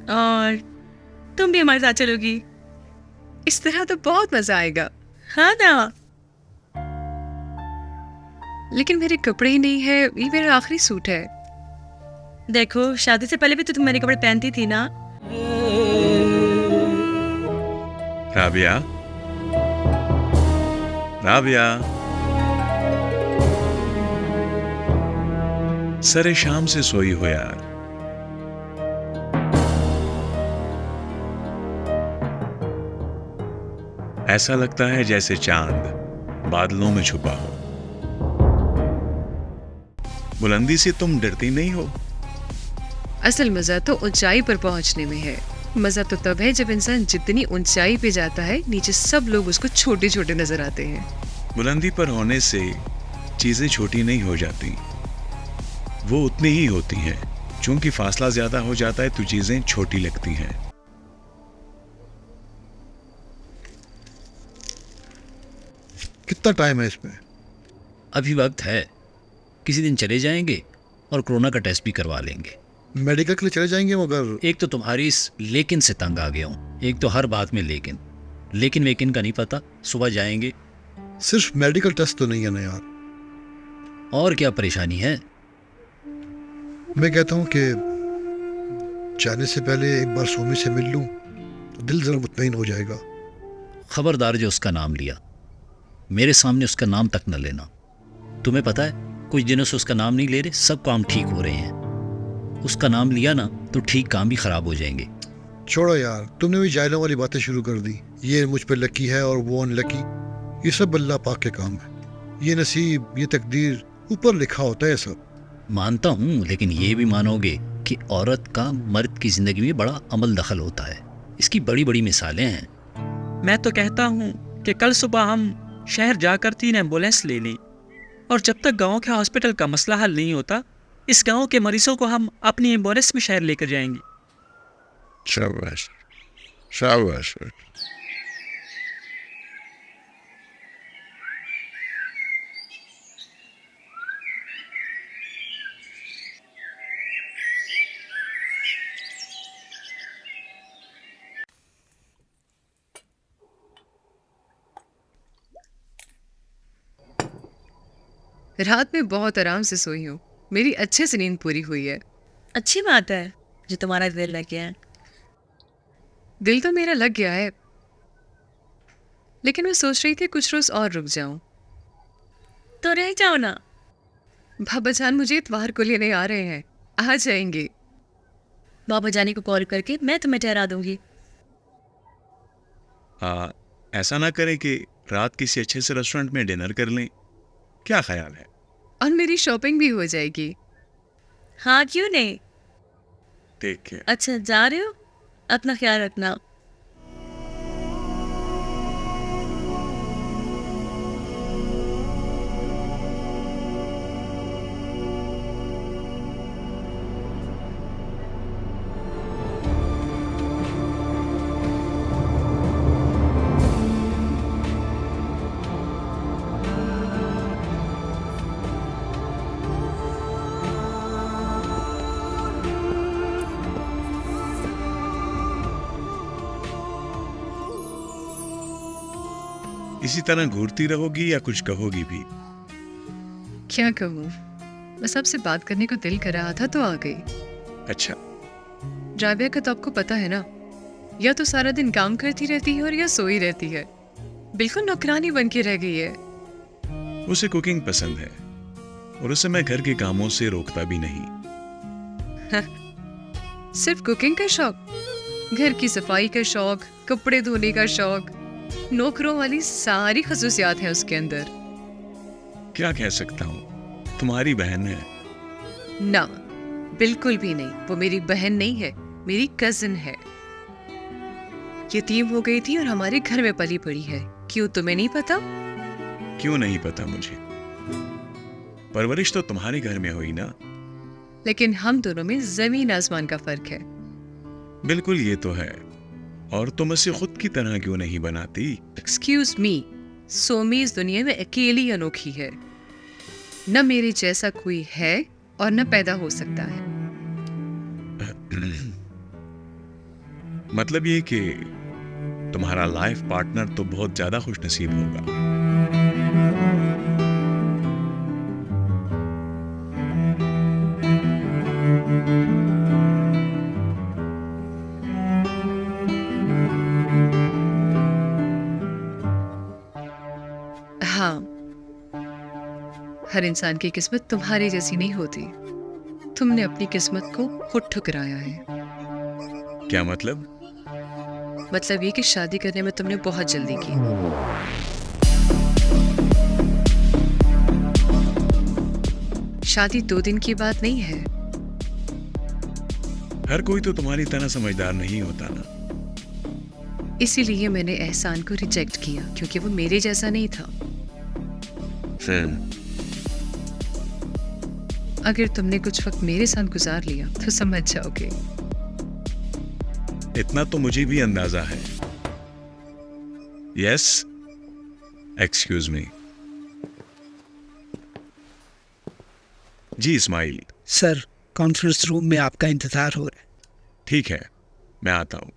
और तुम भी हमारे साथ चलोगी? इस तरह तो बहुत मजा आएगा। हाँ ना। लेकिन मेरे कपड़े ही नहीं है, ये मेरा आखिरी सूट है। देखो, शादी से पहले भी तो तुम मेरे कपड़े पहनती थी ना। राबिया, राबिया, सरे शाम से सोई हो यार। ऐसा लगता है जैसे चांद बादलों में छुपा हो। बुलंदी से तुम डरती नहीं हो? असल मजा तो ऊंचाई पर पहुंचने में है। मजा तो तब है जब इंसान जितनी ऊंचाई पे जाता है, नीचे सब लोग उसको छोटे छोटे नजर आते हैं। बुलंदी पर होने से चीजें छोटी नहीं हो जाती, वो उतनी ही होती हैं। चूंकि फासला ज्यादा हो जाता है तो चीजें छोटी लगती हैं। कितना टाइम है इसमें? अभी वक्त है। किसी दिन चले जाएंगे और कोरोना का टेस्ट भी करवा लेंगे। मेडिकल के लिए चले जाएंगे, मगर एक तो तुम्हारी इस लेकिन से तंग आ गया हूँ। एक तो हर बात में लेकिन लेकिन वेकिन का नहीं पता। सुबह जाएंगे। सिर्फ मेडिकल टेस्ट तो नहीं है ना यार। और क्या परेशानी है? मैं कहता हूँ कि जाने से पहले एक बार सोमी से मिल लूँ तो दिल जरा मुतमईन हो जाएगा। खबरदार जो उसका नाम लिया, मेरे सामने उसका नाम तक न लेना। तुम्हें पता है, कुछ दिनों से उसका नाम नहीं ले रहे, सब काम ठीक हो रहे हैं। उसका नाम लिया ना तो ठीक काम भी खराब हो जाएंगे। छोड़ो यार, तुमने भी जायलों वाली बातें शुरू कर दी। ये मुझ पे लकी है और वो अनलकी, ये सब अल्लाह पाक के काम है। ये नसीब, ये तकदीर, ऊपर लिखा होता है सब। मानता हूँ, लेकिन ये भी मानोगे कि औरत का मर्द की जिंदगी में बड़ा अमल दखल होता है। इसकी बड़ी बड़ी मिसालें हैं। मैं तो कहता हूँ कि कल सुबह हम शहर जाकर 3 एम्बुलेंस ले लें, और जब तक गांव के हॉस्पिटल का मसला हल नहीं होता, इस गांव के मरीजों को हम अपनी एम्बुलेंस में शहर लेकर जाएंगे। शाबाश, शाबाश। रात में बहुत आराम से सोई हूँ, मेरी अच्छे से नींद पूरी हुई है। अच्छी बात है जो तुम्हारा दिल लग गया है। दिल तो मेरा लग गया है, लेकिन मैं सोच रही थी कुछ रोज और रुक जाऊं। तो रह जाओ ना। बाबा जान मुझे इतवार को लेने आ रहे हैं, आ जाएंगे। बाबा जानी को कॉल करके मैं तुम्हें ठहरा दूंगी। ऐसा ना करें कि रात किसी अच्छे से रेस्टोरेंट में डिनर कर लें, क्या ख्याल है? और मेरी शॉपिंग भी हो जाएगी। हाँ, क्यों नहीं। Take care. अच्छा, जा रहे हो? अपना ख्याल रखना। इसी तरह घूरती रहोगी या कुछ कहोगी भी? क्या कहूँ, बस आपसे बात करने को दिल कर रहा था तो आ गई। अच्छा, राबिया का तो आपको पता है ना, या तो सारा दिन काम करती रहती है और या सोई रहती है। बिल्कुल नौकरानी बन के रह गई है। उसे कुकिंग पसंद है और उसे मैं घर के कामों से रोकता भी नहीं। सिर्फ कुकिंग का शौक? घर की सफाई का शौक, कपड़े धोने का शौक, नौकरों वाली सारी खसूसियात हैं उसके अंदर। क्या कह सकता हूँ, तुम्हारी बहन है। ना, बिल्कुल भी नहीं। वो मेरी बहन नहीं है, मेरी कजिन है। यतीम हो गई थी और हमारे घर में पली पड़ी है। क्यों, तुम्हें नहीं पता? क्यों नहीं पता मुझे? परवरिश तो तुम्हारे घर में हुई ना। लेकिन हम दोनों में जमीन आसमान का फर्क है। बिल्कुल, ये तो है। और तुम इसे खुद की तरह क्यों नहीं बनाती? एक्सक्यूज मी, सोमी इस दुनिया में अकेली अनोखी है। न मेरे जैसा कोई है और न पैदा हो सकता है। मतलब ये कि तुम्हारा लाइफ पार्टनर तो बहुत ज्यादा खुशनसीब होगा। हाँ, हर इंसान की किस्मत तुम्हारी जैसी नहीं होती। तुमने अपनी किस्मत को खुद ठुकराया है। क्या मतलब? मतलब ये कि शादी करने में तुमने बहुत जल्दी की। शादी 2 दिन की बात नहीं है। हर कोई तो तुम्हारी तरह समझदार नहीं होता ना। इसीलिए मैंने एहसान को रिजेक्ट किया, क्योंकि वो मेरे जैसा नहीं था। अगर तुमने कुछ वक्त मेरे साथ गुजार लिया तो समझ जाओगे। इतना तो मुझे भी अंदाजा है। Yes, excuse me. जी इस्माइल। सर, कॉन्फ्रेंस रूम में आपका इंतजार हो रहा है। ठीक है, मैं आता हूं।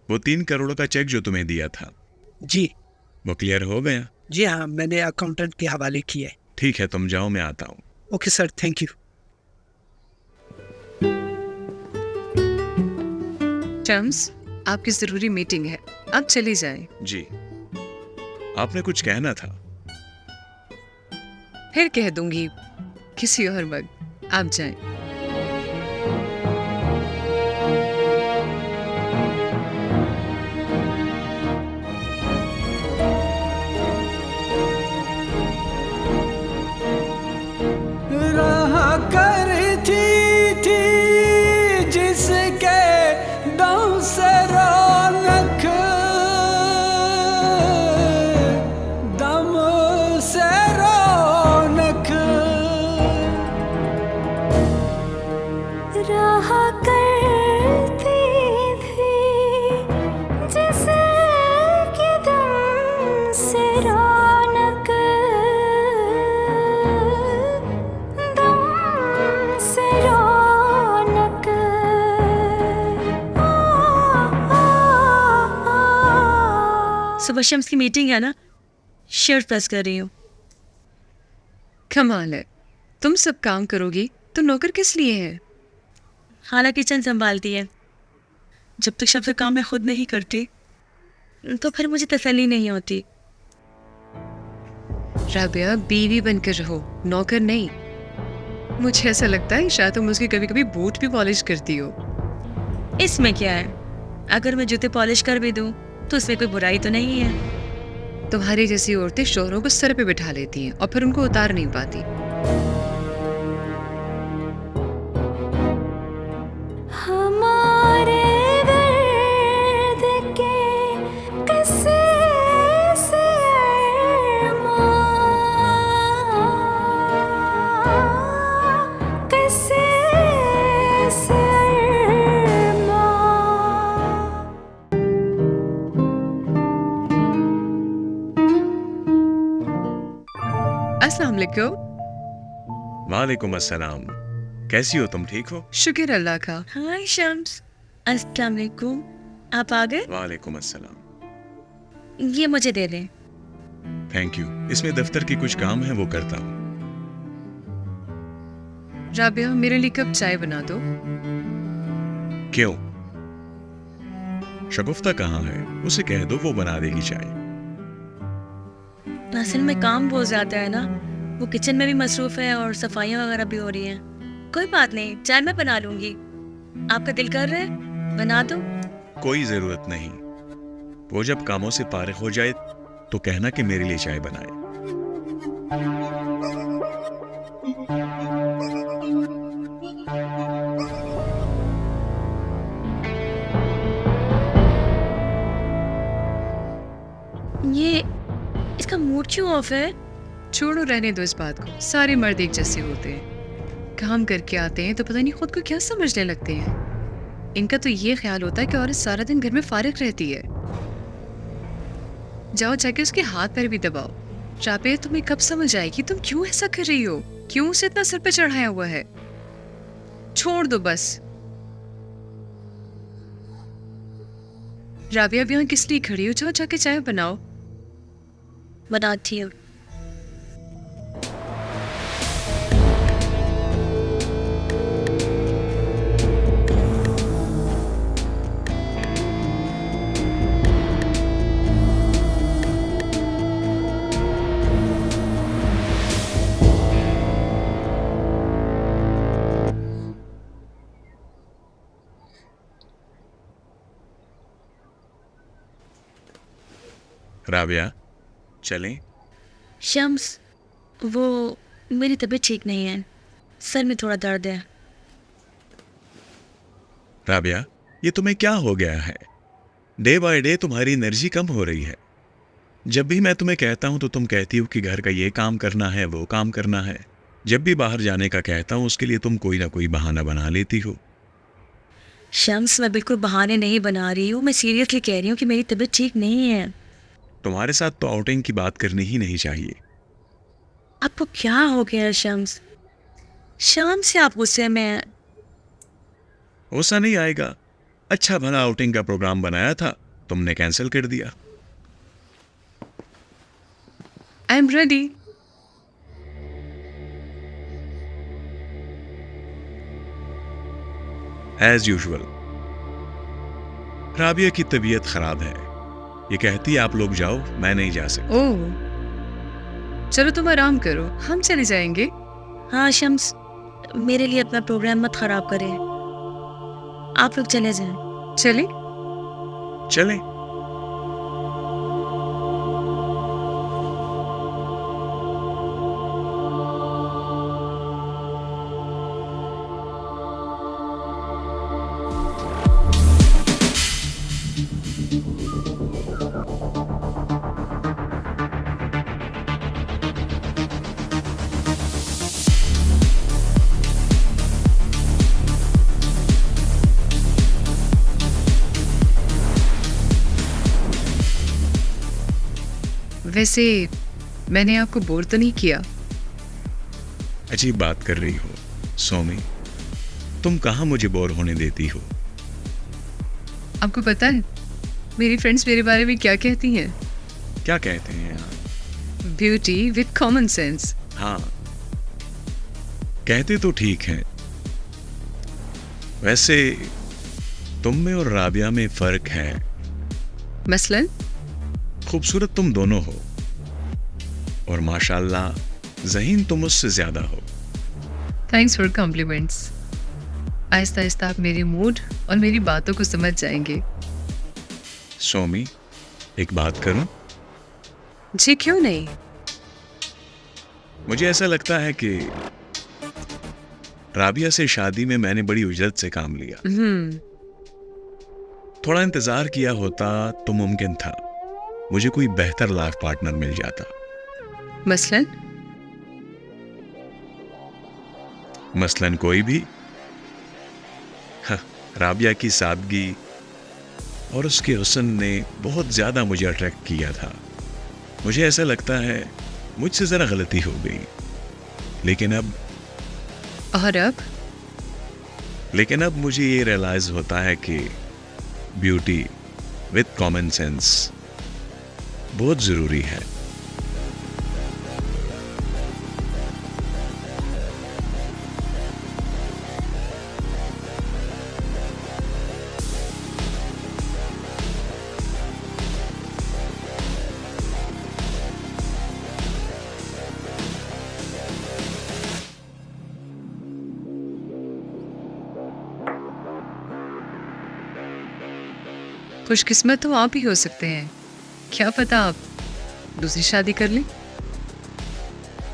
वो 3 करोड़ का चेक जो तुम्हें दिया था, जी वो क्लियर हो गया? जी हाँ, मैंने अकाउंटेंट के हवाले किया है। ठीक है, तुम जाओ, मैं आता हूं। Okay sir, thank you. Chums, आपकी जरूरी मीटिंग है, आप चली जाएं। जी, आपने कुछ कहना था। फिर कह दूंगी किसी और वक्त। आप जाएं। रहा करती थी जिसके दम से रौनक, दम से रौनक। रहा करती थी जिसके दम से रौनक, दम से रौनक। सुबह शम्स की मीटिंग है ना, शर्ट प्रेस कर रही हूँ। कमाल है, तुम सब काम करोगी तो नौकर किस लिए है? खाना किचन संभालती है। जब तक सब काम मैं खुद नहीं करती तो फिर मुझे तसल्ली नहीं होती। राबिया, बीवी बनकर रहो, नौकर नहीं। मुझे ऐसा लगता है शायद तुम उसकी कभी कभी बूट भी पॉलिश करती हो। इसमें क्या है? अगर मैं जूते पॉलिश कर भी दूँ तो उसमें कोई बुराई तो नहीं है। तुम्हारी जैसी औरतें शोहरों को सर पे बिठा लेती हैं और फिर उनको उतार नहीं पाती। हमारे दर्द के किस्से से अरमां, किस्से से अरमां। अस्सलाम वालेकुम। वालेकुम अस्सलाम। कैसी हो तुम? ठीक हो? शुक्र अल्लाह का। हाय शम्स, अस्सलाम वालेकुम। आप आ गए? वालेकुम अस्सलाम। ये मुझे दे दें। Thank you. इसमें दफ्तर की कुछ काम है, वो करता हूँ। राबिया, मेरे लिए कप चाय बना दो। क्यों? शगुफ्ता कहाँ है? उसे कह दो, वो बना देगी चाय। असल में काम बहुत ज़्यादा है ना, वो किचन में भी मसरूफ़ है और सफाइयाँ वगैरह भी हो रही हैं। कोई बात नहीं, चाय मैं बना लूँगी। आपका दिल कर रहा है, बना दो। कोई जरूरत नहीं। वो जब कामों से फारिग हो जाए तो कहना कि मेरे लिए चाय बनाए। ये इसका मूड क्यों ऑफ है? छोड़ो, रहने दो इस बात को। सारे मर्द एक जैसे होते हैं, काम करके आते हैं तो पता नहीं खुद को क्या समझने लगते हैं। इनका तो ये ख्याल होता है कि औरत सारा दिन घर में फारिग रहती है। जाओ जाके उसके हाथ पैर भी दबाओ। राबिया, तुम्हें कब समझ आएगी तुम क्यों ऐसा कर रही हो? क्यों उसे इतना सिर पे चढ़ाया हुआ है? छोड़ दो बस। राबिया अब यहाँ किस लिए खड़ी हो? जाओ जाके चाय बनाओ। बनाती हूँ। राबिया, चलें? शम्स, वो मेरी तबीयत ठीक नहीं है, सर में थोड़ा दर्द है। राबिया, ये तुम्हें क्या हो गया है? डे बाय डे तुम्हारी एनर्जी कम हो रही है। जब भी मैं तुम्हें कहता हूं तो तुम कहती हो कि घर का ये काम करना है, वो काम करना है। जब भी बाहर जाने का कहता हूं उसके लिए तुम कोई ना कोई बहाना बना लेती हो। शम्स, मैं बिल्कुल बहाने नहीं बना रही हूँ, मैं सीरियसली कह रही हूँ कि मेरी तबीयत ठीक नहीं है। तुम्हारे साथ तो आउटिंग की बात करनी ही नहीं चाहिए। आपको क्या हो गया शम्स? शाम से आप गुस्से में। गुस्सा नहीं आएगा। अच्छा भला आउटिंग का प्रोग्राम बनाया था, तुमने कैंसिल कर दिया। I am ready. As usual. Rabia की तबीयत खराब है, ये कहती है आप लोग जाओ, मैं नहीं जा सकता। ओह, चलो तुम आराम करो, हम चले जाएंगे। हाँ शम्स, मेरे लिए अपना प्रोग्राम मत खराब करें, आप लोग चले जाएं। चले? चलें। वैसे मैंने आपको बोर तो नहीं किया? अजीब बात कर रही हो सोमी, तुम कहाँ मुझे बोर होने देती हो। आपको पता है मेरी फ्रेंड्स मेरे बारे में क्या कहती हैं? क्या कहते हैं यहाँ? Beauty with common sense. हाँ, कहते तो ठीक हैं। वैसे तुम में और राबिया में फर्क है। मसलन? खूबसूरत तुम दोनों हो और माशाल्लाह ज़हीन तुम मुझसे ज्यादा हो। Thanks for compliments. आहिस्ता आहिस्ता आप मेरे मूड और मेरी बातों को समझ जाएंगे। सोमी, एक बात करूं? जी क्यों नहीं। मुझे ऐसा लगता है कि राबिया से शादी में मैंने बड़ी उजरत से काम लिया। थोड़ा इंतजार किया होता तो मुमकिन था मुझे कोई बेहतर लाइफ पार्टनर मिल जाता। मसलन? मसलन कोई भी। हाँ, राबिया की सादगी और उसके हुस्न ने बहुत ज्यादा मुझे अट्रैक्ट किया था। मुझे ऐसा लगता है मुझसे जरा गलती हो गई, लेकिन अब मुझे ये रियलाइज होता है कि ब्यूटी विद कॉमन सेंस बहुत जरूरी है। खुशकिस्मत तो आप ही हो सकते हैं, क्या पता आप दूसरी शादी कर लें।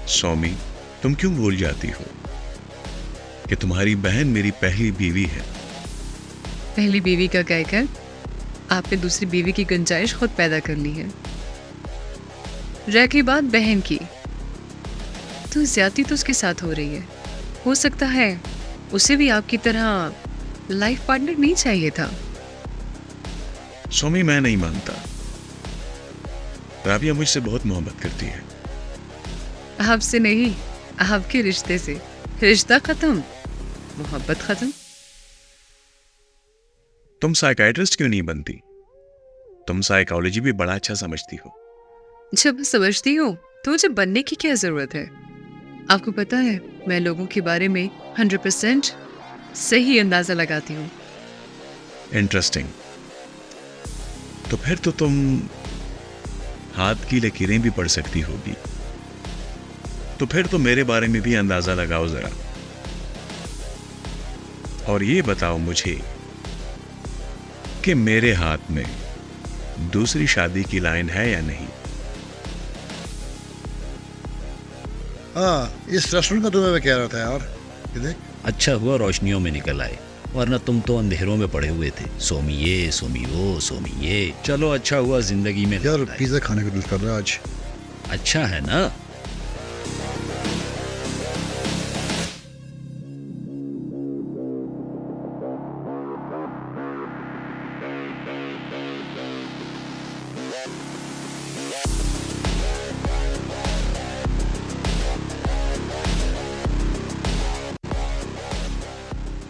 सौमी, तुम क्यों भूल जाती हो कि तुम्हारी बहन मेरी पहली बीवी है। पहली बीवी का कहकर आपने दूसरी बीवी की गुंजाइश खुद पैदा कर ली है। रही बात बहन की, तो ज्यादती तो उसके साथ हो रही है। हो सकता है उसे भी आपकी तरह लाइफ पार्टनर नहीं चाहिए था। सोमी, मैं नहीं मानता। राबिया मुझसे बहुत मोहब्बत करती है। आपसे नहीं, आपके रिश्ते से। रिश्ता खत्म, मोहब्बत खत्म। तुम साइकाइट्रिस्ट क्यों नहीं बनती? तुम साइकोलॉजी भी बड़ा अच्छा समझती हो। जब समझती हूँ तो मुझे बनने की क्या जरूरत है? आपको पता है मैं लोगों के बारे में 100% सही अंदाजा लगाती हूँ। इंटरेस्टिंग। तो फिर तो तुम हाथ की लकीरें भी पढ़ सकती होगी। तो फिर तो मेरे बारे में भी अंदाजा लगाओ जरा, और ये बताओ मुझे कि मेरे हाथ में दूसरी शादी की लाइन है या नहीं। हाँ, इस रेस्टोरेंट का तुम्हें मैं कह रहा था यार। ये देख, अच्छा हुआ रोशनियों में निकल आए, वरना तुम तो अंधेरों में पड़े हुए थे। सोमी ये, सोमी वो, सोमी ये। चलो अच्छा हुआ जिंदगी में यार लौट आए। पिज्जा खाने का दिल कर रहा है आज। अच्छा है ना?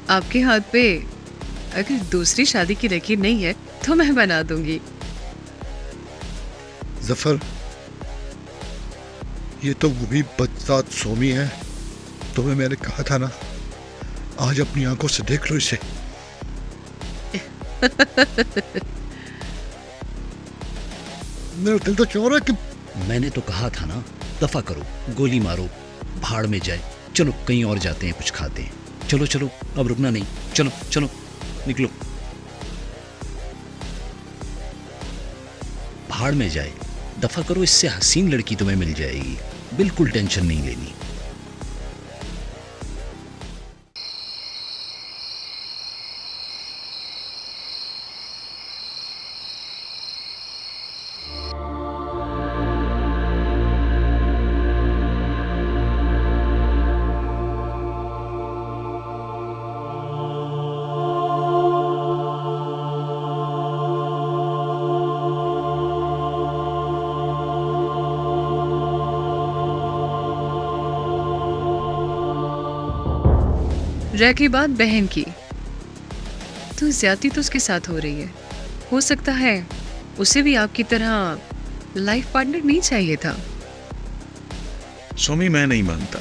आपके हाथ पे अगर दूसरी शादी की लकीर नहीं है तो मैं बना दूंगी। जफर, ये तो वही बदसात सोमी है। तुम्हें मैंने कहा था ना, आज अपनी आंखों से देख लो इसे। मेरा दिल तो चाह रहा है कि मैंने तो कहा था ना, दफा करो, गोली मारो, भाड़ में जाए। चलो कहीं और जाते हैं, कुछ खाते हैं। चलो चलो, अब रुकना नहीं। चलो चलो, निकलो। भाड़ में जाए, दफा करो, इससे हसीन लड़की तुम्हें मिल जाएगी। बिल्कुल टेंशन नहीं लेनी। रही बात बहन की, तो ज्यादती तो उसके साथ हो रही है। हो सकता है उसे भी आपकी तरह लाइफ पार्टनर नहीं चाहिए था। सोमी, मैं नहीं मानता।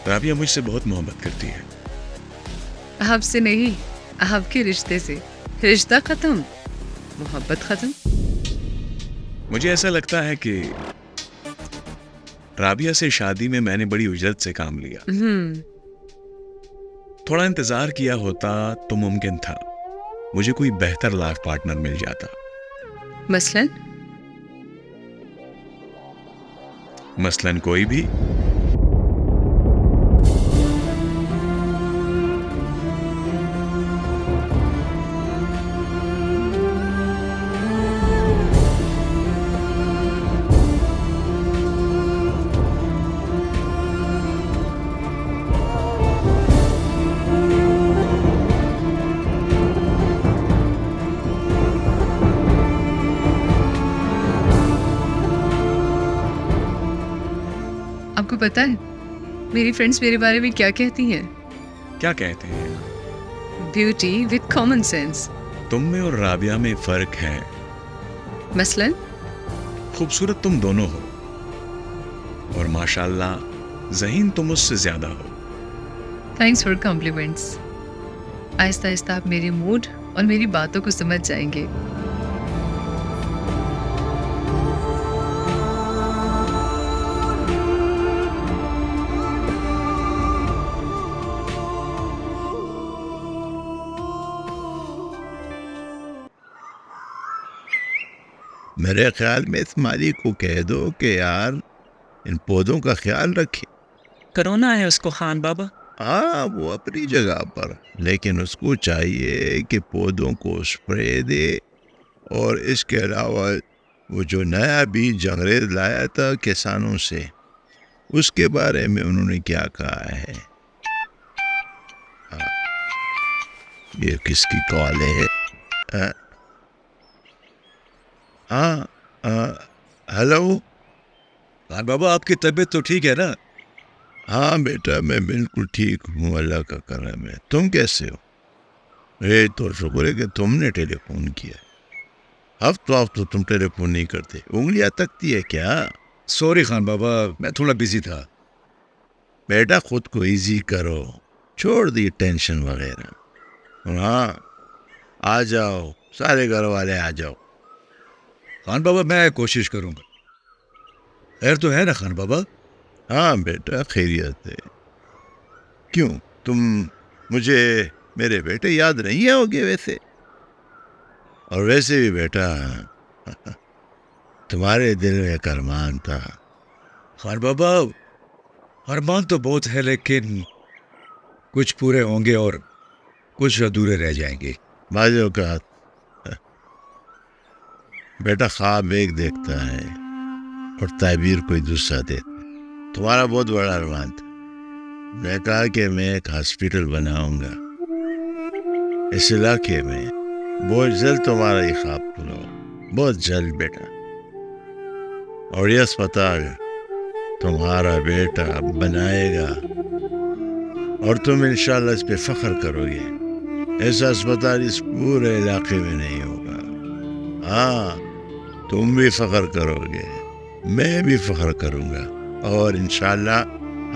राबिया मुझसे बहुत मोहब्बत करती है। आपसे नहीं, आपके रिश्ते से। रिश्ता खत्म, मोहब्बत खत्म। मुझे ऐसा लगता है कि राबिया से शादी में मैंने बड़ी उजरत से काम लिया। थोड़ा इंतजार किया होता तो मुमकिन था मुझे कोई बेहतर लाइफ पार्टनर मिल जाता। मसलन कोई भी। आपको पता है मेरी फ्रेंड्स मेरे बारे में क्या कहती हैं? क्या कहते हैं? Beauty with common sense. तुम में और राबिया में फर्क है। मसलन खूबसूरत तुम दोनों हो, और माशाल्लाह ज़हीन तुम मुझसे ज्यादा हो। Thanks for compliments. आहिस्ता आहिस्ता आप मेरे मूड और मेरी बातों को समझ जाएंगे। मेरे ख्याल में इस माली को कह दो कि यार इन पौधों का ख्याल रखे। कोरोना है उसको खान बाबा। हाँ, वो अपनी जगह पर, लेकिन उसको चाहिए कि पौधों को स्प्रे दे। और इसके अलावा वो जो नया बीज अंग्रेज लाया था किसानों से, उसके बारे में उन्होंने क्या कहा है? हाँ, ये किसकी कॉल है? हाँ, हेलो, खान बाबा आपकी तबीयत तो ठीक है ना? हाँ बेटा, मैं बिल्कुल ठीक हूँ, अल्लाह का करम है। तुम कैसे हो? ये तो शुक्र है कि तुमने टेलीफोन किया। अब तो तुम टेलीफोन नहीं करते, उंगलियां तकती है क्या? सॉरी खान बाबा, मैं थोड़ा बिजी था। बेटा खुद को इजी करो, छोड़ दी टेंशन वगैरह। और हाँ, आ जाओ, सारे घर वाले आ जाओ। खान बाबा मैं कोशिश करूंगा। खैर तो है ना खान बाबा? हाँ बेटा, खैरियत है। क्यों, तुम मुझे मेरे बेटे याद नहीं आओगे वैसे? और वैसे भी बेटा, तुम्हारे दिल में एक अरमान था। खान बाबा अरमान तो बहुत है, लेकिन कुछ पूरे होंगे और कुछ अधूरे रह जाएंगे। बाजों का बेटा ख्वाब एक देखता है और ताबीर कोई दूसरा देता है। तुम्हारा बहुत बड़ा अरमान था। मैं कहा कि मैं एक हॉस्पिटल बनाऊंगा इस इलाके में। बहुत जल्द तुम्हारा ये ख्वाब पूरा हो, बहुत जल्द बेटा। और ये अस्पताल तुम्हारा बेटा बनाएगा और तुम इंशाल्लाह इस पे फख्र करोगे। ऐसा अस्पताल इस पूरे इलाके में नहीं होगा। हाँ, तुम भी फख्र करोगे, मैं भी फख्र करूंगा और इंशाल्लाह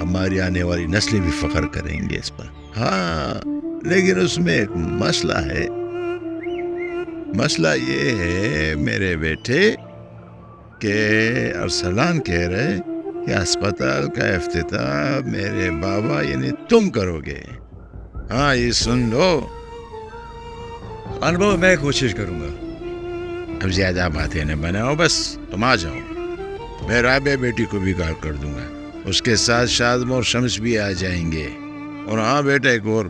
हमारी आने वाली नस्लें भी फख्र करेंगे इस पर। हाँ, लेकिन उसमें एक मसला है। मसला ये है मेरे बेटे कि अरसलान कह रहे कि अस्पताल का इफ्तिताह मेरे बाबा यानी तुम करोगे। हाँ, ये सुन लो। खान बाबा मैं कोशिश करूंगा। अब ज्यादा बातें न बनाओ, बस तुम आ जाओ। मैं राबिया बेटी को भी कॉल कर दूंगा, उसके साथ शादम और शम्स भी आ जाएंगे। और हाँ बेटा, एक और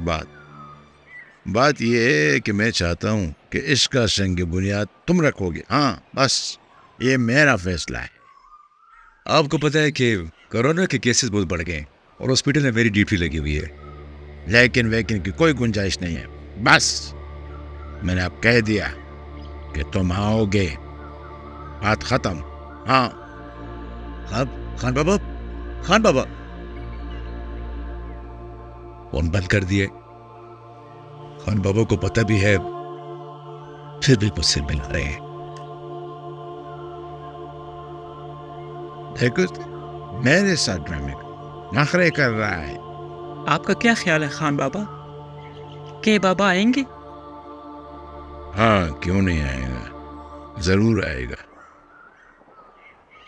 बात यह है कि मैं चाहता हूँ कि इसका संग बुनियाद तुम रखोगे। हाँ, बस ये मेरा फैसला है। आपको पता है कि कोरोना के केसेस बहुत बढ़ गए और हॉस्पिटल में मेरी ड्यूटी लगी हुई है। लेकिन वेकिन की कोई गुंजाइश नहीं है। बस मैंने अब कह दिया कि तुम आओगे, बात खत्म। हाँ। अब खान बाबा फोन बंद कर दिए। खान बाबा को पता भी है, फिर भी मुझसे मिला रहे हैं। देखो, मेरे साथ ड्रामे नखरे कर रहा है। आपका क्या ख्याल है खान बाबा, के बाबा आएंगे? हाँ, क्यों नहीं आएगा, जरूर आएगा।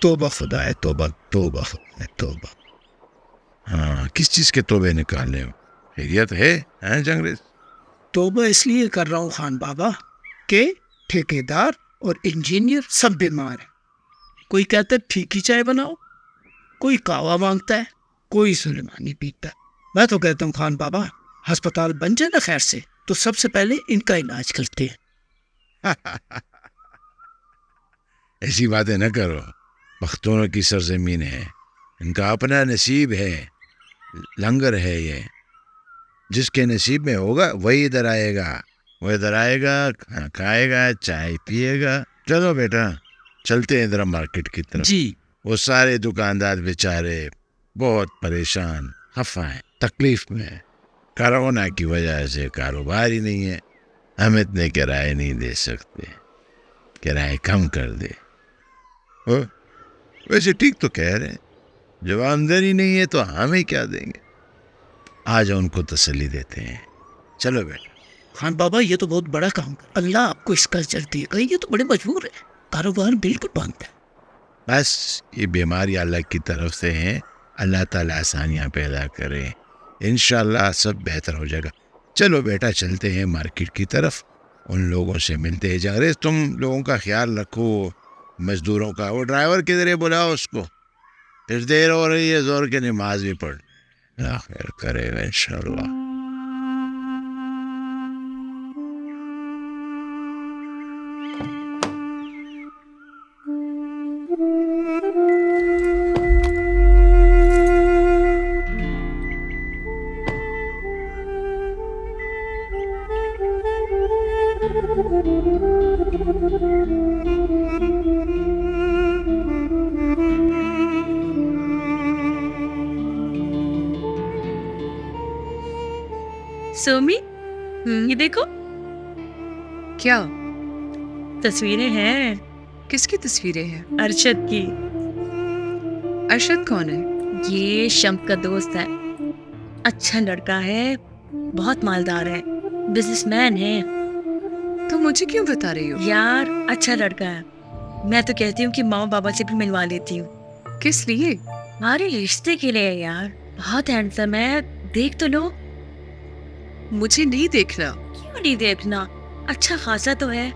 तोबा खुदा है, तोबा तोबा खुदा है, तोबा। हाँ, किस चीज के तोबे निकाले हो? खैरियत है जंगरेज? तोबा इसलिए कर रहा हूँ खान बाबा कि ठेकेदार और इंजीनियर सब बीमार हैं। कोई कहता है फीकी चाय बनाओ, कोई कावा मांगता है, कोई सुलेमानी पीता है। मैं तो कहता हूँ खान बाबा, अस्पताल बन जाए ना खैर से, तो सबसे पहले इनका इलाज करते हैं। ऐसी बातें न करो। बख्तौरों की सरजमीन है, इनका अपना नसीब है, लंगर है ये। जिसके नसीब में होगा वही इधर आएगा, वो इधर आएगा, खाना खाएगा, चाय पिएगा। चलो बेटा, चलते हैं इधर मार्केट की तरफ। जी। वो सारे दुकानदार बेचारे बहुत परेशान, खफा हैं, तकलीफ में हैं। कोरोना की वजह से कारोबार ही नहीं है। हम इतने किराए नहीं दे सकते, किराए कम कर दे। वैसे ठीक तो कह रहे हैं, जब आमदनी नहीं है तो हम ही क्या देंगे। आज उनको तसल्ली देते हैं। चलो बेटा। खान बाबा, ये तो बहुत बड़ा काम कर, अल्लाह आपको इसका अजर देगा। ये तो बड़े मजबूर है, कारोबार बिल्कुल बंद है। बस ये बीमारी अल्लाह की तरफ से है, अल्लाह ताला आसानियाँ पैदा करे, इंशाल्लाह सब बेहतर हो जाएगा। चलो बेटा, चलते हैं मार्केट की तरफ, उन लोगों से मिलते हैं। जंगरेज, तुम लोगों का ख्याल रखो, मजदूरों का। वो ड्राइवर किधर है, बुलाओ उसको, फिर देर हो रही है, जोर की नमाज भी पढ़। खैर करेगा इंशाल्लाह। सोमी, हम्म, ये देखो, क्या? तस्वीरें हैं किसकी तस्वीरें हैं? अरशद की। अरशद कौन है? ये शम्प का दोस्त है। अच्छा लड़का है, बहुत मालदार है, बिजनेसमैन है। तुम मुझे क्यों बता रही हो? यार अच्छा लड़का है। मैं तो कहती हूँ कि माँ बाबा से भी मिलवा लेती हूँ। किस लिए? हमारे रिश्ते के लिए यार, बहुत हैंडसम है, देख तो लो। मुझे नहीं देखना। क्यों नहीं देखना, अच्छा खासा तो है।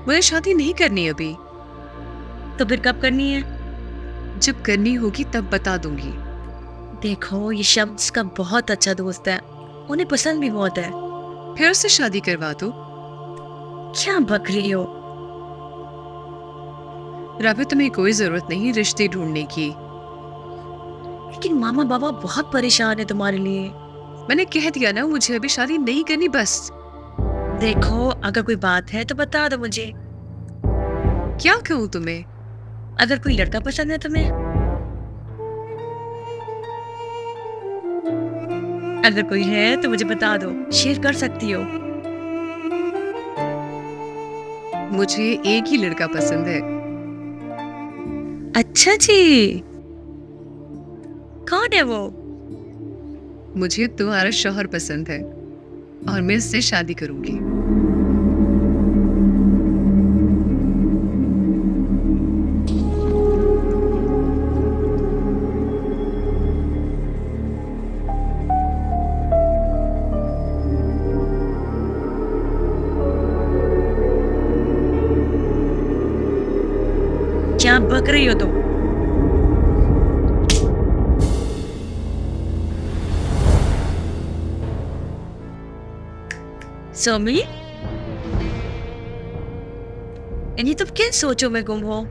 मुझे शादी नहीं करनी अभी। तो फिर कब करनी है? जब करनी होगी तब बता दूंगी। देखो ये शम्स का बहुत अच्छा दोस्त है, उन्हें पसंद भी बहुत है। फिर उससे शादी करवा दो। क्या बक रही हो? राबे, तुम्हें कोई जरूरत नहीं रिश्ते ढूंढने की। लेकिन मामा बाबा बहुत परेशान है तुम्हारे लिए। मैंने कह दिया ना, मुझे अभी शादी नहीं करनी बस। देखो अगर कोई बात है तो बता दो मुझे। क्या कहूँ तुम्हें? अगर कोई लड़का पसंद है तुम्हें, अगर कोई है तो मुझे बता दो, शेयर कर सकती हो। मुझे एक ही लड़का पसंद है। अच्छा जी, कौन है वो? मुझे तुम्हारा शौहर पसंद है और मैं इससे शादी करूंगी। क्या बक रही हो तुम? सोमी, यानी तुम किन सोचों में गुम हो?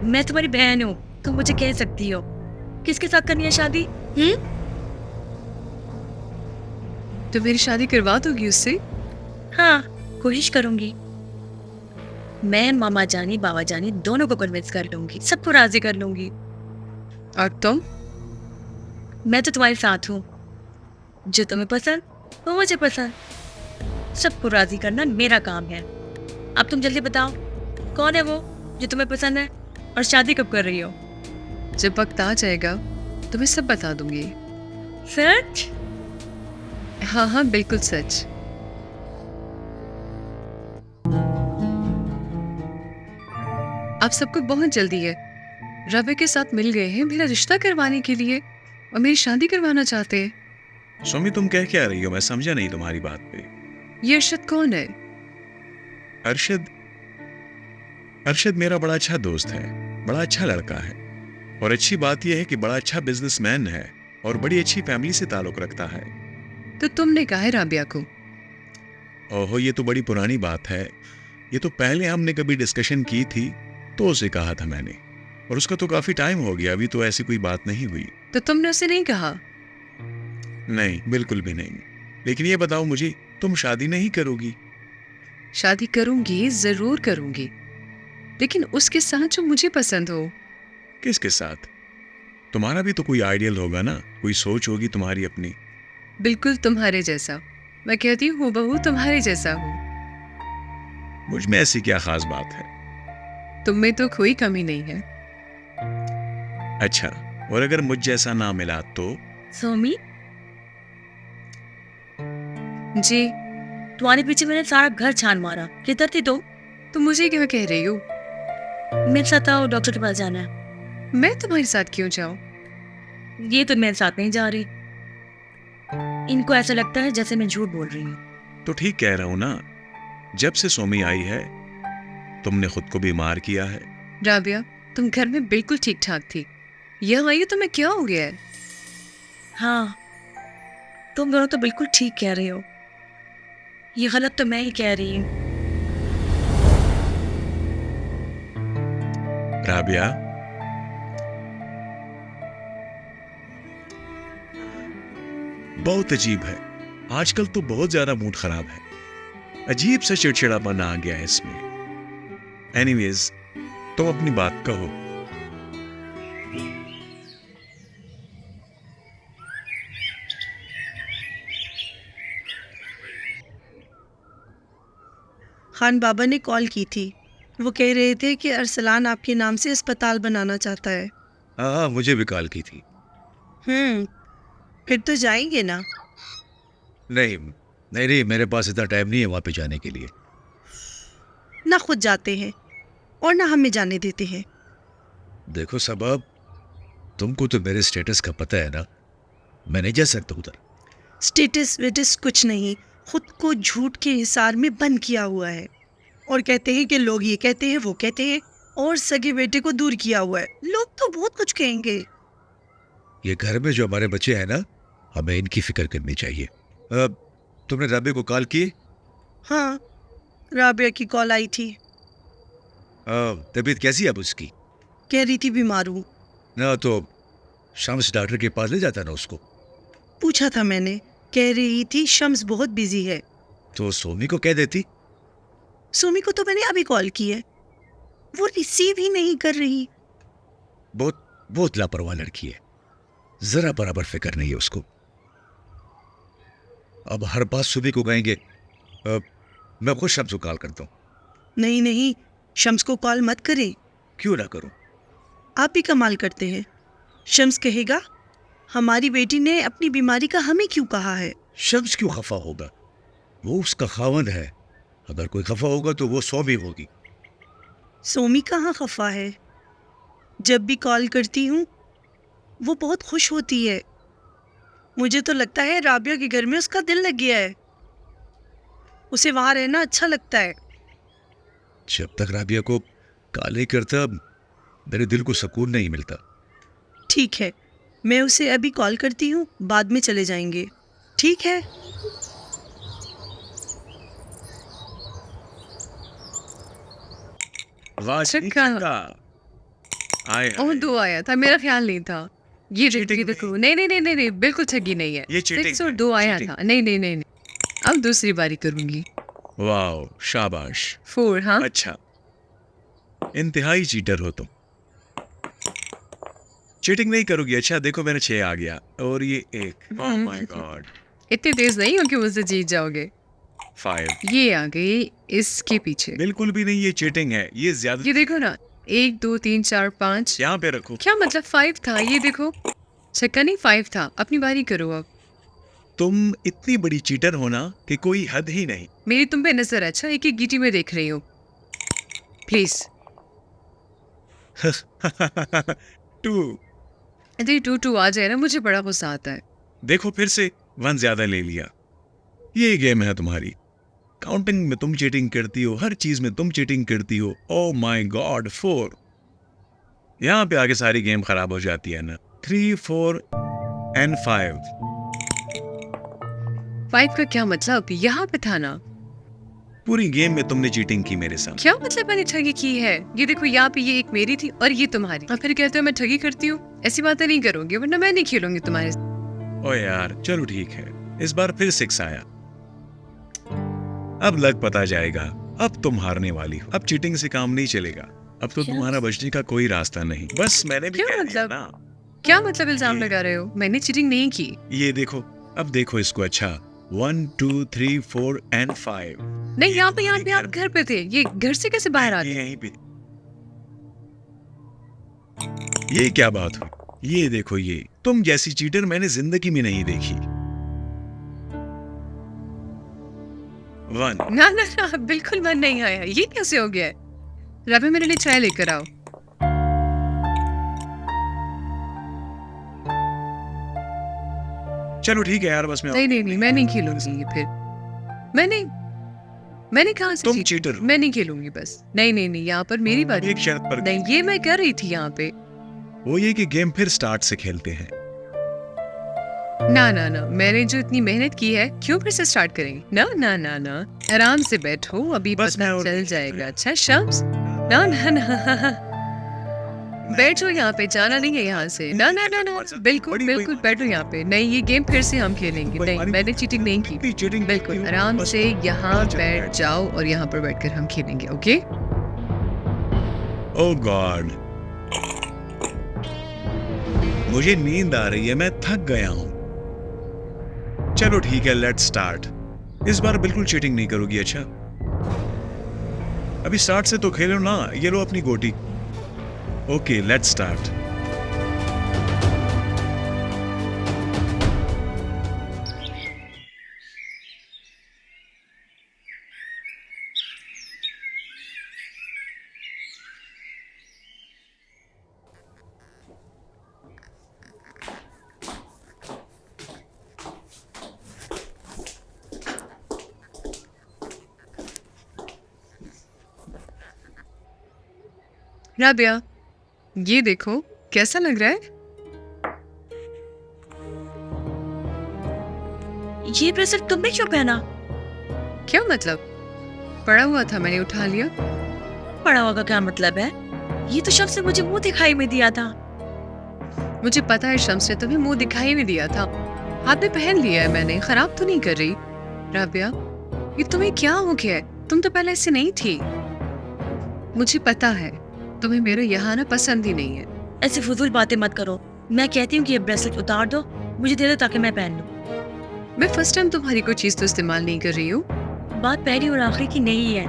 मैं तुम्हारी बहन हूँ, तुम मुझे कह सकती हो। किसके साथ करनी है शादी? तो मेरी शादी करवा दोगी उससे? हाँ, कोशिश करूंगी। मैं मामा जानी बाबा जानी दोनों को कन्विंस कर लूंगी, सबको राजी कर लूंगी। और तुम? मैं तो तुम्हारे साथ हूँ, जो तुम्हें पसंद वो मुझे पसंद, सबको राजी करना मेरा काम है। अब तुम जल्दी बताओ, कौन है वो जो तुम्हें पसंद है और शादी कब कर रही हो? जब वक्त आ जाएगा तो मैं सब बता दूंगी। सच? हाँ हाँ, बिल्कुल सच। आप सबको बहुत जल्दी है। रवि के साथ मिल गए हैं मेरा रिश्ता करवाने के लिए और मेरी शादी करवाना चाहते हैं। सोमी, तुम कह क्या रही हो? मैं समझा नहीं तुम्हारी बात पे। ये अरशद कौन है? अरशद? अरशद मेरा बड़ा अच्छा दोस्त है, बड़ा अच्छा लड़का है, और अच्छी बात यह है कि बड़ा अच्छा बिजनेसमैन है और बड़ी अच्छी फैमिली से ताल्लुक रखता है। तो तुमने कहा है राबिया को? ओहो, ये तो बड़ी पुरानी बात है। ये तो पहले हमने कभी डिस्कशन की थी तो उसे कहा था मैंने, और उसका तो काफी टाइम हो गया, अभी तो ऐसी कोई बात नहीं हुई। तो तुमने उसे नहीं कहा? नहीं, बिल्कुल भी नहीं। लेकिन ये बताओ मुझे, तुम शादी नहीं करोगी? शादी करूंगी, जरूर करूंगी, लेकिन उसके साथ जो मुझे पसंद हो। किसके साथ? तुम्हारा भी तो कोई आइडियल होगा ना, कोई सोच होगी तुम्हारी अपनी। बिल्कुल तुम्हारे जैसा। मैं कहती हूँ बहू तुम्हारे जैसा हूँ। मुझ में ऐसी क्या खास बात है? तुम में तो कोई कमी नहीं है। अच्छा, और अगर मुझ जैसा ना मिला तो? सोमी, जी? तुम्हारे पीछे मैंने सारा घर छान मारा, किधर थी तुम? तुम मुझे क्या कह रही हो? मेरे साथ आओ, डॉक्टर के पास जाना है। मैं तुम्हारे साथ क्यों जाऊं? ये तो मेरे साथ नहीं जा रही। इनको ऐसा लगता है जैसे मैं झूठ बोल रही हूँ। तो ठीक कह रहा हूं ना, जब से सोमी आई है तुमने खुद को बीमार किया है। राबिया, तुम घर में बिल्कुल ठीक ठाक थी, यह आई तुम्हें क्या हो गया है? हाँ, तुम दोनों तो बिल्कुल ठीक कह रही हो, ये गलत तो मैं ही कह रही हूँ। राबिया, बहुत अजीब है, आजकल तो बहुत ज्यादा मूड खराब है, अजीब सा चिड़चिड़ापन आ गया है इसमें। एनीवेज, तुम अपनी बात कहो। खान बाबा ने कॉल की थी। वो कह रहे थे कि अरसलान आपके नाम से अस्पताल बनाना चाहता है। हाँ, मुझे भी कॉल की थी। फिर तो जाएंगे ना? नहीं नहीं नहीं, मेरे पास इतना टाइम नहीं है वहाँ पे जाने के लिए। ना खुद जाते हैं और ना हमें जाने देते हैं। देखो सबब, तुमको तो मेरे स्टेटस का पता है ना, मैं नहीं जा सकता उधर। स्टेटस वेटस कुछ नहीं, खुद को झूठ के हिसार में बंद किया हुआ है और कहते हैं कि लोग ये कहते हैं वो कहते हैं, और सगे बेटे को दूर किया हुआ है। लोग तो बहुत कुछ कहेंगे। ये घर में जो हमारे बच्चे हैं ना, हमें इनकी फिक्र करनी चाहिए। तुमने राबे को कॉल की? हाँ, राबिया की कॉल आई थी। तबीयत कैसी है अब उसकी? कह रही थी बीमार हूँ। ना तो शम्स डॉक्टर के पास ले जाता ना उसको। पूछा था मैंने, कह रही थी शम्स बहुत बिजी है। तो सोमी को कह देती। सुमी को तो मैंने अभी कॉल की है, वो रिसीव ही नहीं कर रही। बहुत बहुत लापरवाह लड़की है, जरा बराबर फिक्र नहीं है उसको। अब हर बात सुबह को कहेंगे। मैं खुद शम्स को कॉल करता हूँ। नहीं नहीं, शम्स को कॉल मत करें। क्यों ना करूँ? आप भी कमाल करते हैं। शम्स कहेगा हमारी बेटी ने अपनी बीमारी का हमें क्यों कहा है। शम्स क्यों खफा होगा? वो उसका खावंद है। अगर कोई खफा होगा तो वो सोमी होगी। सोमी कहाँ खफा है? जब भी कॉल करती हूँ वो बहुत खुश होती है। मुझे तो लगता है राबिया के घर में उसका दिल लग गया है, उसे वहाँ रहना अच्छा लगता है। जब तक राबिया को कॉल नहीं करता मेरे दिल को सुकून नहीं मिलता। ठीक है, मैं उसे अभी कॉल करती हूँ, बाद में चले जाएंगे। ठीक है? ओह, 2 आया था, मेरा ख्याल नहीं था। ये देखो, नहीं नहीं नहीं नहीं, बिल्कुल ठगी नहीं है। ये चीटिंग 6 और 2 आया था। नहीं नहीं नहीं नहीं, अब दूसरी बारी करूंगी। वाह, शाबाश। 4। हाँ, अच्छा, इंतहाई चीटर हो तुम। चीटिंग नहीं करोगी? अच्छा देखो, मैंने 6 आ गया और ये 1। Oh my God. इतने तेज नहीं हो कि मुझसे जीत जाओगे। 5। ये आ गई इसके पीछे। बिल्कुल भी नहीं, ये चीटिंग है। ये ज्यादा। ये देखो ना, 1 2 3 4 5। यहाँ पे रखो। क्या मतलब 5 था? ये देखो, छक्का नहीं 5 था। अपनी बारी करो अब। तुम इतनी बड़ी चीटर हो ना कि कोई हद ही नहीं। मेरी तुम पे नजर है। अच्छा, एक एक गीटी में देख रही हूँ, प्लीज। 2। यदि 2 2 आ जाए ना, मुझे बड़ा गुस्सा आता है। देखो, फिर से 1 ज्यादा ले लिया। ये गेम है तुम्हारी। काउंटिंग में तुम चीटिंग करती हो, हर चीज में तुम चीटिंग करती हो। Oh my God. 4। यहाँ पे आगे सारी गेम खराब हो जाती है ना। 3 4 and 5। 5 का क्या मतलब? यहाँ पे था ना। पूरी गेम में तुमने चीटिंग की मेरे साथ। क्या मतलब मैंने ठगी की है? ये देखो, यहाँ पे ये एक मेरी थी और ये तुम्हारी, और फिर कहते हो मैं ठगी करती हूँ। ऐसी बातें नहीं करोगे, वरना मैं नहीं खेलूंगी तुम्हारे साथ। ओ यार, चलो ठीक है। इस बार फिर 6 आया। अब लग पता जाएगा। अब तुम हारने वाली हो। अब चीटिंग से काम नहीं चलेगा। अब तो तुम्हारा बचने का कोई रास्ता नहीं। बस मैंने भी क्या कह दिया मतलब? ना। क्या मतलब इल्जाम लगा रहे हो? मैंने चीटिंग नहीं की। ये देखो, अब देखो इसको। अच्छा, 1 2 3 4 and 5। नहीं, यहाँ पे आप घर पे थे। ये घर से कैसे बाहर आ गए? यहीं पे। ये क्या बात हुई? ये देखो, ये तुम जैसी चीटर मैंने जिंदगी में नहीं देखी। 1। ना ना ना, बिल्कुल मन नहीं आया। ये कैसे हो गया है? रवि, मेरे लिए चाय लेकर आओ। चलो ठीक है यार, बस मैं। नहीं नहीं नहीं, मैं नहीं खेलूंगी ये फिर। मैंने कहा से तुम चीटर हो। मैं नहीं खेलूंगी बस। नहीं नहीं नहीं, यहाँ पर मेरी बारी। एक शर्त पर। नहीं, ये मैं कर रही थी यहाँ पे। वो ये कि गेम फिर स्टार्ट से खेलते हैं। ना ना ना, मैंने जो इतनी मेहनत की है, क्यों फिर से स्टार्ट करेंगे? ना ना ना ना, आराम से बैठो, अभी बस पता मैं चल जाएगा। अच्छा शम्स, ना ना ना, बैठो यहाँ पे, जाना नहीं है यहाँ से। ना ना ना ना, बिल्कुल बिल्कुल बैठो यहाँ पे। नहीं, ये गेम फिर से हम खेलेंगे। नहीं, मैंने चीटिंग नहीं की। चीटिंग बिल्कुल आराम से यहाँ बैठ जाओ और यहाँ पर बैठकर हम खेलेंगे। ओके? ओह गॉड, मुझे नींद आ रही है, मैं थक गया हूँ। चलो ठीक है, लेट्स स्टार्ट। इस बार बिल्कुल चीटिंग नहीं करोगी? अच्छा, अभी स्टार्ट से तो खेलो ना, ये लो अपनी गोटी। Okay, let's start. राबिया, ये देखो कैसा लग रहा है? ये ब्रेसलेट तुमने क्यों पहना? क्या मतलब? पड़ा हुआ था, मैंने उठा लिया। पड़ा हुआ का क्या मतलब है? ये तो शख्स ने मुझे मुंह दिखाई में दिया था। मुझे पता है शम्स ने तुम्हें मुंह दिखाई में दिया था, हाथ में पहन लिया है मैंने, खराब तो नहीं कर रही। राबिया, ये तुम्हें क्या हो गया है? तुम तो पहले ऐसे नहीं थी। मुझे पता है तुम्हें मेरे यहाँ आना पसंद ही नहीं है। ऐसी फजूल बातें मत करो। मैं कहती हूँ कि ये ब्रेसलेट उतार दो, मुझे दे दो ताकि मैं पहन लूँ। मैं फर्स्ट टाइम तुम्हारी कोई चीज़ तो इस्तेमाल नहीं कर रही हूँ। बात पहली और आखिरी की नहीं है।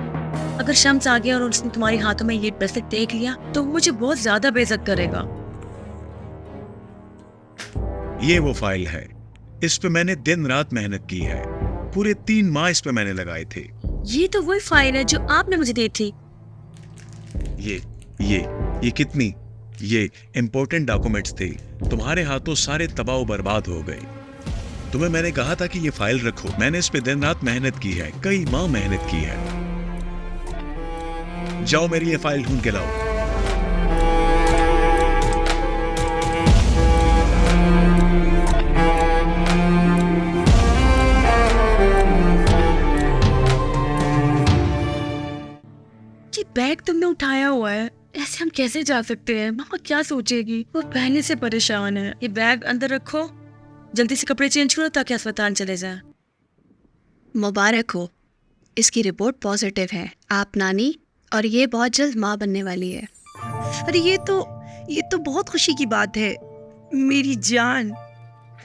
अगर शम्स आ गया और उसने तुम्हारे हाथों में ये ब्रेसलेट देख लिया तो वो मुझे बहुत ज्यादा बेइज्जत करेगा। ये वो फाइल है, इस पे मैंने दिन रात मेहनत की है। पूरे 3 माह इस पे मैंने लगाए थे। ये तो वही फाइल है जो आपने मुझे दी थी। ये कितनी ये इम्पोर्टेंट डॉक्यूमेंट्स थे, तुम्हारे हाथों सारे तबाह बर्बाद हो गए। तुम्हें मैंने कहा था कि ये फाइल रखो। मैंने इस पे दिन रात मेहनत की है, कई माह मेहनत की है। जाओ मेरी ये फाइल ढूंढ के लाओ। ये बैग तुमने उठाया हुआ है, ऐसे हम कैसे जा सकते हैं? मामा क्या सोचेगी? वो पहले से परेशान है। ये बैग अंदर रखो, जल्दी से कपड़े चेंज करो ताकि अस्पताल चले जाए। मुबारक हो, इसकी रिपोर्ट पॉजिटिव है। आप नानी और ये बहुत जल्द माँ बनने वाली है। अरे ये तो बहुत खुशी की बात है मेरी जान।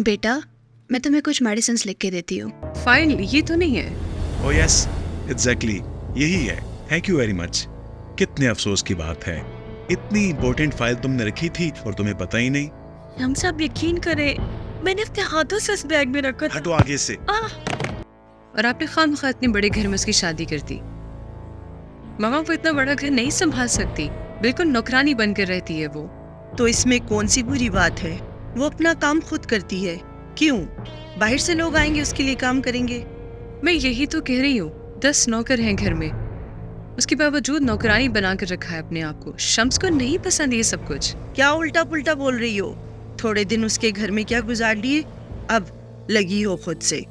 बेटा, मैं तुम्हें कुछ मेडिसिन लिख के देती हूँ। फाइल ये तो नहीं है? ओह यस, एग्जैक्टली यही है। Thank you very much. कितने अफसोस की बात है, इतनी इंपॉर्टेंट फाइल तुमने रखी थी और तुम्हें पता ही नहीं। हम सब यकीन करें, मैंने अपने हाथों से उस बैग में रखा था। हटो आगे से। और आपने खामखा इतने बड़े घर में उसकी शादी कर दी। मामा वो इतना बड़ा घर नहीं संभाल सकती, बिल्कुल नौकरानी बनकर रहती है वो। तो इसमें कौन सी बुरी बात है? वो अपना काम खुद करती है। क्यों बाहर से लोग आएंगे उसके लिए काम करेंगे? मैं यही तो कह रही हूँ, 10 नौकर हैं घर में, उसके बावजूद नौकरानी बनाकर रखा है अपने आप को। शम्स को नहीं पसंद ये सब कुछ। क्या उल्टा पुल्टा बोल रही हो? थोड़े दिन उसके घर में क्या गुजार लिए, अब लगी हो खुद से।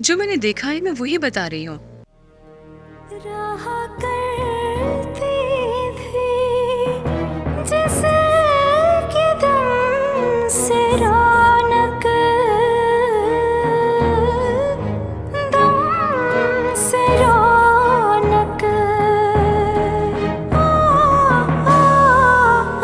जो मैंने देखा है मैं वही बता रही हूँ। रहा कर